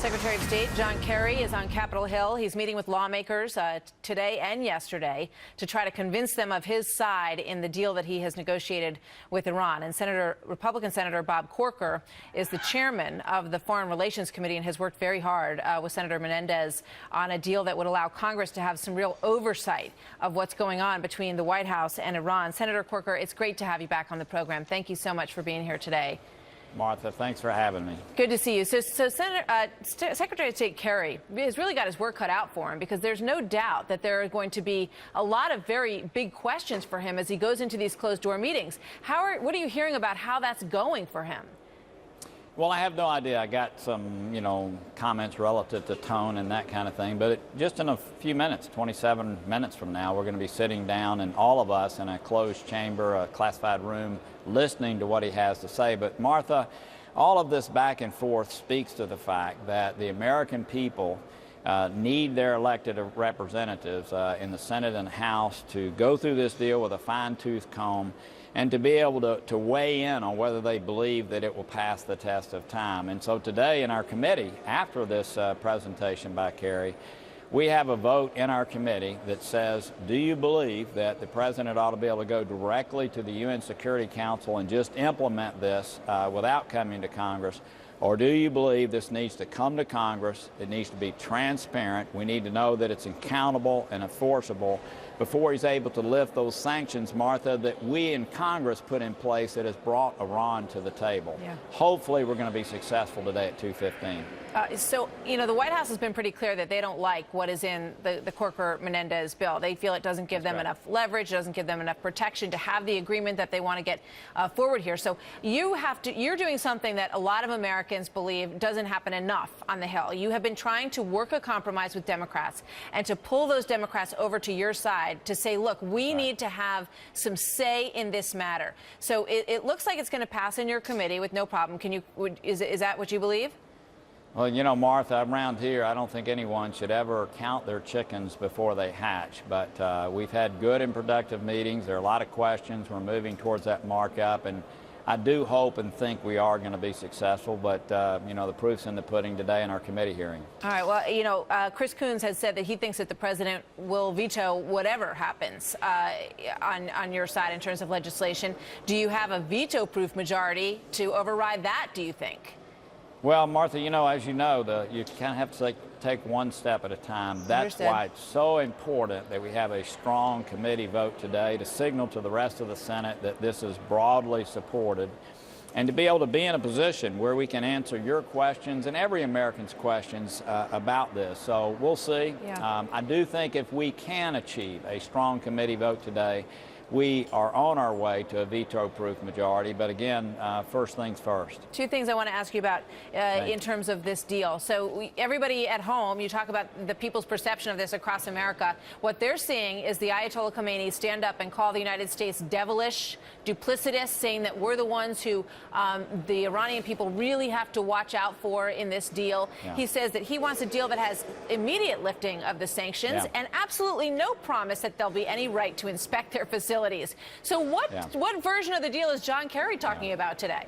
Secretary of State John Kerry is on Capitol Hill. He's meeting with lawmakers today and yesterday to try to convince them of his side in the deal that he has negotiated with Iran. And Republican Senator Bob Corker is the chairman of the Foreign Relations Committee and has worked very hard with Senator Menendez on a deal that would allow Congress to have some real oversight of what's going on between the White House and Iran. Senator Corker, it's great to have you back on the program. Thank you so much for being here today. Martha, thanks for having me. Good to see you. So Secretary of State Kerry has really got his work cut out for him, because there's no doubt that there are going to be a lot of very big questions for him as he goes into these closed-door meetings. What are you hearing about how that's going for him? Well, I have no idea. I got some, comments relative to tone and that kind of thing. But just in a few minutes, 27 minutes from now, we're going to be sitting down, and all of us in a closed chamber, a classified room, listening to what he has to say. But Martha, all of this back and forth speaks to the fact that the American people need their elected representatives in the Senate and House to go through this deal with a fine-tooth comb and to be able to weigh in on whether they believe that it will pass the test of time. And so today in our committee, after this presentation by Kerry, we have a vote in our committee that says, do you believe that the president ought to be able to go directly to the UN Security Council and just implement this without coming to Congress? Or do you believe this needs to come to Congress? It needs to be transparent. We need to know that it's accountable and enforceable before he's able to lift those sanctions, Martha, that we in Congress put in place that has brought Iran to the table. Yeah. Hopefully we're going to be successful today at 2:15. The White House has been pretty clear that they don't like what is in the Corker-Menendez bill. They feel it doesn't give them enough leverage, doesn't give them enough protection to have the agreement that they want to get forward here. So you're doing something that a lot of Americans believe doesn't happen enough on the Hill. You have been trying to work a compromise with Democrats and to pull those Democrats over to your side to say, look, we need to have some say in this matter. So it looks like it's going to pass in your committee with no problem. Is that what you believe? Well, Martha, around here, I don't think anyone should ever count their chickens before they hatch. But we've had good and productive meetings. There are a lot of questions. We're moving towards that markup. And I do hope and think we are going to be successful. But, the proof's in the pudding today in our committee hearing. All right. Well, Chris Coons has said that he thinks that the president will veto whatever happens on your side in terms of legislation. Do you have a veto-proof majority to override that, do you think? Well, Martha, as you know, you kind of have to take one step at a time. That's why it's so important that we have a strong committee vote today to signal to the rest of the Senate that this is broadly supported, and to be able to be in a position where we can answer your questions and every American's questions about this. So we'll see. Yeah. I do think if we can achieve a strong committee vote today, we are on our way to a veto-proof majority. But again, first things first. Two things I want to ask you about in terms of this deal. So everybody at home, you talk about the people's perception of this across America. What they're seeing is the Ayatollah Khomeini stand up and call the United States devilish, duplicitous, saying that we're the ones who the Iranian people really have to watch out for in this deal. Yeah. He says that he wants a deal that has immediate lifting of the sanctions and absolutely no promise that there'll be any right to inspect their facilities. So what version of the deal is John Kerry talking about today?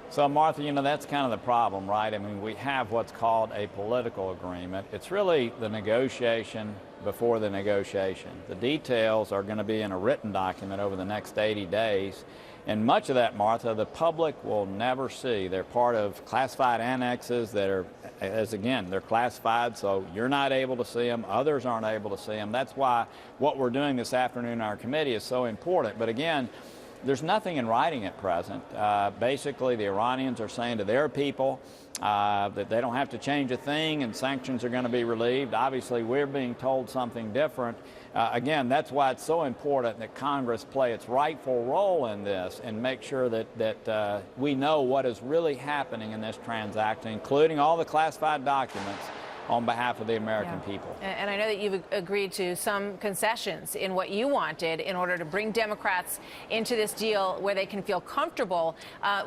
So, Martha, that's kind of the problem, right? I mean, we have what's called a political agreement. It's really the negotiation before the negotiation. The details are going to be in a written document over the next 80 days. And much of that, Martha, the public will never see. They're part of classified annexes that are, they're classified, so you're not able to see them. Others aren't able to see them. That's why what we're doing this afternoon in our committee is so important. But again, there's nothing in writing at present. Basically, the Iranians are saying to their people that they don't have to change a thing and sanctions are going to be relieved. Obviously, we're being told something different. Again, that's why it's so important that Congress play its rightful role in this and make sure that we know what is really happening in this transaction, including all the classified documents on behalf of the American people. And I know that you've agreed to some concessions in what you wanted in order to bring Democrats into this deal where they can feel comfortable.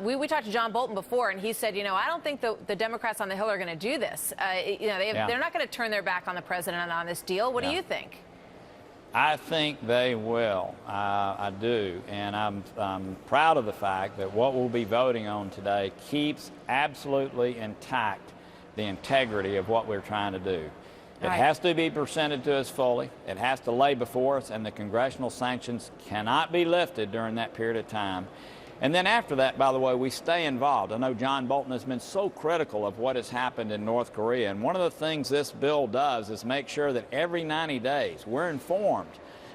We talked to John Bolton before, and he said, I don't think the Democrats on the Hill are going to do this. They're not going to turn their back on the president and on this deal. What do you think? I think they will. I do. And I'm proud of the fact that what we'll be voting on today keeps absolutely intact the integrity of what we're trying to do. It Right. has to be presented to us fully. It has to lay before us, and the congressional sanctions cannot be lifted during that period of time. And then after that, by the way, we stay involved. I know John Bolton has been so critical of what has happened in North Korea, and one of the things this bill does is make sure that every 90 days we're informed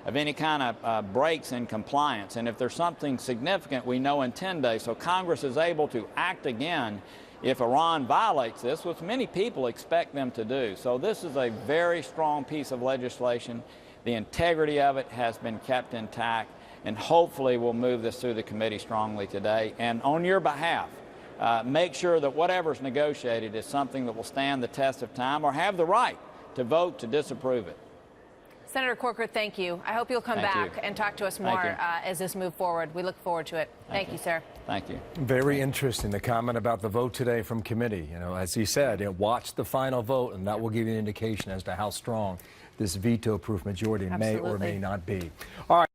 of any kind of breaks in compliance. And if there's something significant, we know in 10 days. So Congress is able to act again if Iran violates this, which many people expect them to do. So this is a very strong piece of legislation. The integrity of it has been kept intact, and hopefully we'll move this through the committee strongly today. And on your behalf, make sure that whatever's negotiated is something that will stand the test of time or have the right to vote to disapprove it. Senator Corker, thank you. I hope you'll come Thank back you. and talk to us more as this moves forward. We look forward to it. Thank you, sir. Thank you. Very interesting, the comment about the vote today from committee. You know, as he said, watch the final vote, and that will give you an indication as to how strong this veto-proof majority may or Absolutely. may not be. All right.